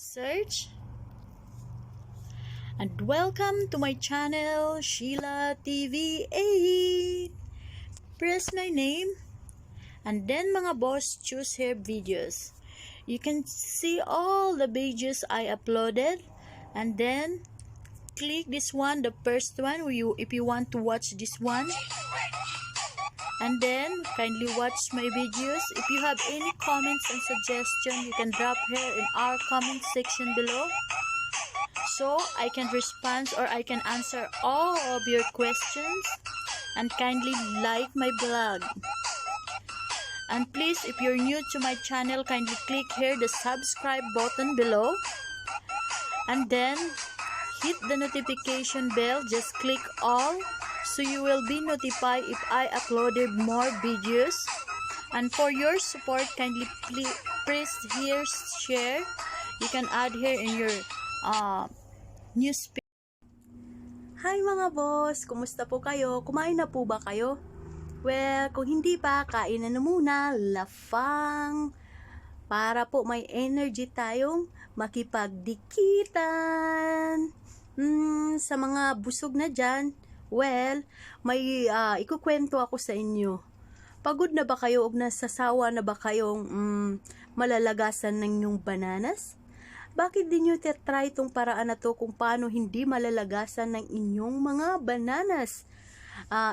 search, and welcome to my channel, Sheila TV 8. Press my name, and then mga boss, choose here videos. You can see all the videos I uploaded, and then click this one, the first one, if you want to watch this one. And then kindly watch my videos. If you have any comments and suggestions, you can drop here in our comment section below, so I can respond or I can answer all of your questions. And kindly like my blog. And please, if you're new to my channel, kindly click here the subscribe button below, and then hit the notification bell. Just click all, so you will be notified if I uploaded more videos. And for your support, kindly press here share. You can add here in your newspaper. Hi mga boss, kumusta po kayo? Kumain na po ba kayo? Well, kung hindi pa, kain na muna, lafang, para po may energy tayong makipagdikitan. Sa mga busog na dyan, well, may ikukwento ako sa inyo. Pagod na ba kayo o nasasawa na ba kayong malalagasan ng inyong bananas? Bakit di nyo try itong paraan na to kung paano hindi malalagasan ng inyong mga bananas?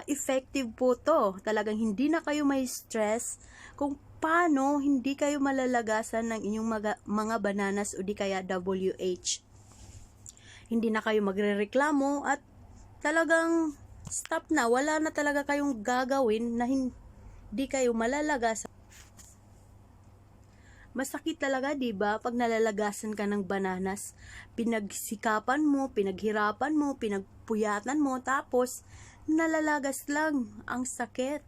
Effective po to. Talagang hindi na kayo may stress kung paano hindi kayo malalagasan ng inyong mga bananas o di kaya WH. Hindi na kayo magrereklamo at talagang stop na. Wala na talaga kayong gagawin na hindi kayo malalagasan. Masakit talaga, diba? Pag nalalagasan ka ng bananas, pinagsikapan mo, pinaghirapan mo, pinagpuyatan mo, tapos nalalagas lang. Ang sakit.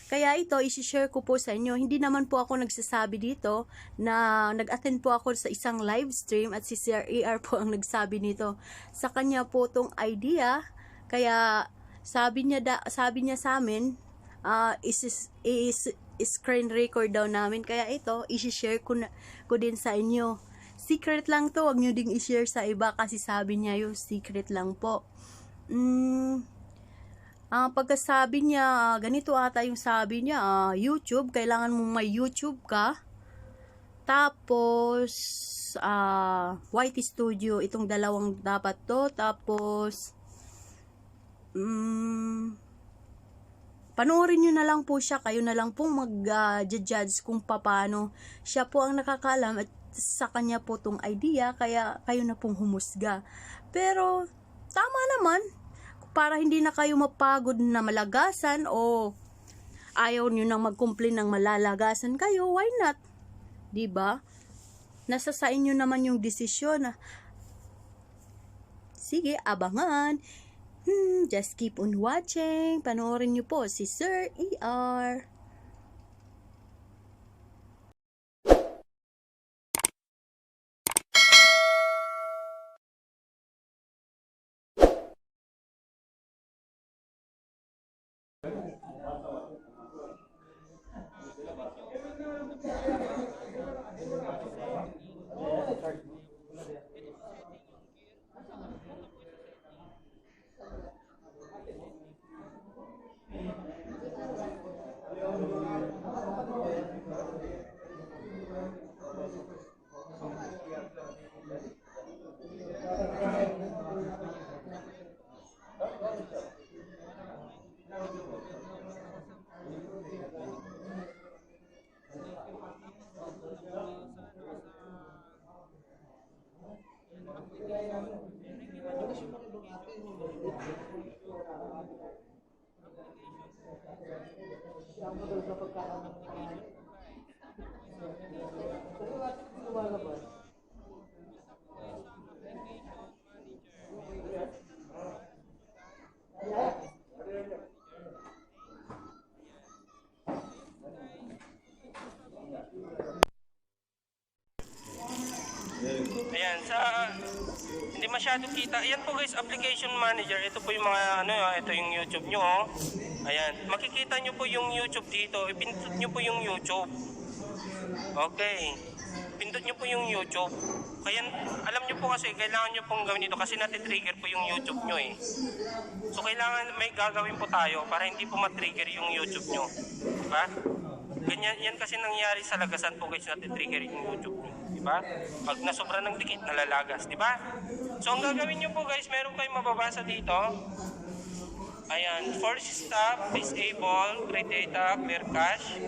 Kaya ito, isi-share ko po sa inyo. Hindi naman po ako nagsasabi dito na nag-attend po ako sa isang live stream at si Sir AR po ang nagsabi nito. Sa kanya po tong idea, kaya sabi niya sa amin, screen record daw namin. Kaya ito, isi-share ko din sa inyo. Secret lang to, wag nyo ding i-share sa iba kasi sabi niya yung secret lang po. Pagkasabi niya, ganito ata yung sabi niya, YouTube, kailangan mong may YouTube ka. Tapos, YT Studio, itong dalawang dapat to. Tapos, panoorin nyo na lang po siya, kayo na lang pong mag-judge kung paano. Siya po ang nakakalam at sa kanya po tong idea, kaya kayo na pong humusga. Pero, tama naman, para hindi na kayo mapagod na malagasan o ayaw nyo nang mag-complain ng malalagasan kayo, why not? Diba? Nasa sa inyo naman yung desisyon. Sige, abangan. Just keep on watching. Panoorin niyo po si Sir ER. Ayan, hindi masyado kita. Ayan po guys, application manager. Ito po yung mga ito yung YouTube nyo. Oh. Ayan, makikita nyo po yung YouTube dito. Ipindot nyo po yung YouTube. Okay. pindot nyo po yung YouTube. Kaya alam nyo po kasi kailangan nyo pong gawin ito kasi natitrigger po yung YouTube nyo eh. So kailangan may gagawin po tayo para hindi po matrigger yung YouTube nyo. Diba? Ganyan, yan kasi nangyari sa lagasan po guys, natitrigger yung YouTube nyo. Diba? Pag nasobra ng dikit, nalalagas. Diba? So ang gagawin nyo po guys, meron kayong mababasa dito. Ayan, force stop, disable, create data, clear cache.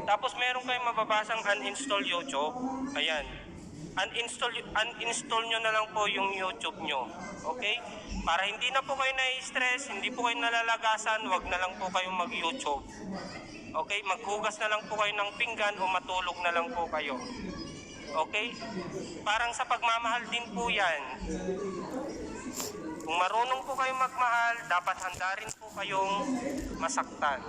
Tapos meron kayong mababasang uninstall YouTube. Ayan. Uninstall nyo na lang po yung YouTube nyo. Okay? Para hindi na po kayo na-stress, hindi po kayo nalalagasan, wag na lang po kayong mag-YouTube. Okay? Maghugas na lang po kayo ng pinggan o matulog na lang po kayo. Okay? Parang sa pagmamahal din po yan. Kung marunong po kayong magmahal, dapat handa rin po kayong masaktan.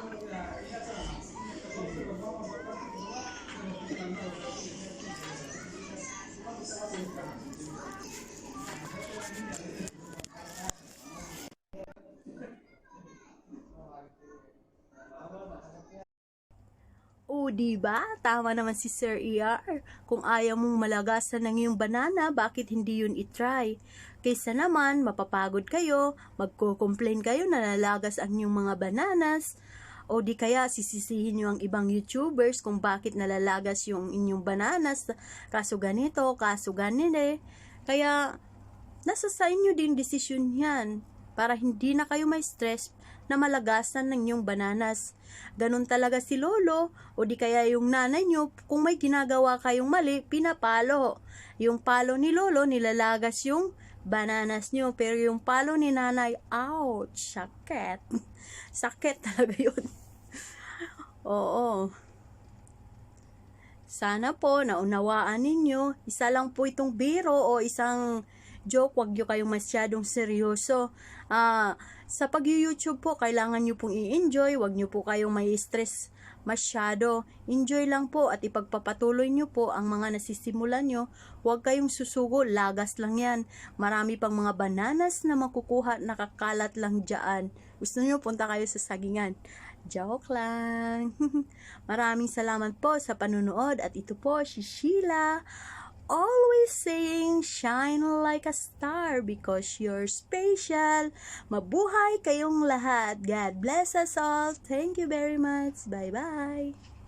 O, diba? Tama naman si Sir ER. Kung ayaw mong malagasan ng iyong banana, bakit hindi yun itry? Kaysa naman, mapapagod kayo, magko-complain kayo na nalagas ang inyong mga bananas, o di kaya sisisihin nyo ang ibang YouTubers kung bakit nalalagas yung inyong bananas, kaso ganito, kaso ganito. Kaya, nasa sa inyo din desisyon yan, para hindi na kayo may stress na malagasan ng inyong bananas. Ganun talaga si Lolo o di kaya yung nanay nyo, kung may ginagawa kayong mali, pinapalo. Yung palo ni Lolo, nilalagas yung bananas nyo. Pero yung palo ni nanay, ouch, sakit. Sakit talaga yun. Oo. Sana po naunawaan ninyo, isa lang po itong biro o isang joke, wag nyo kayong masyadong seryoso. Sa pag-YouTube po, kailangan nyo pong i-enjoy, wag nyo po kayong may stress masyado. Enjoy lang po at ipagpapatuloy nyo po ang mga nasisimulan nyo. Huwag kayong susugo, lagas lang yan. Marami pang mga bananas na makukuha, nakakalat lang dyan. Gusto nyo, punta kayo sa sagingan. Joke lang. Maraming salamat po sa panunood at ito po si Sheila. Always saying, shine like a star because you're special. Mabuhay kayong lahat. God bless us all. Thank you very much. Bye-bye.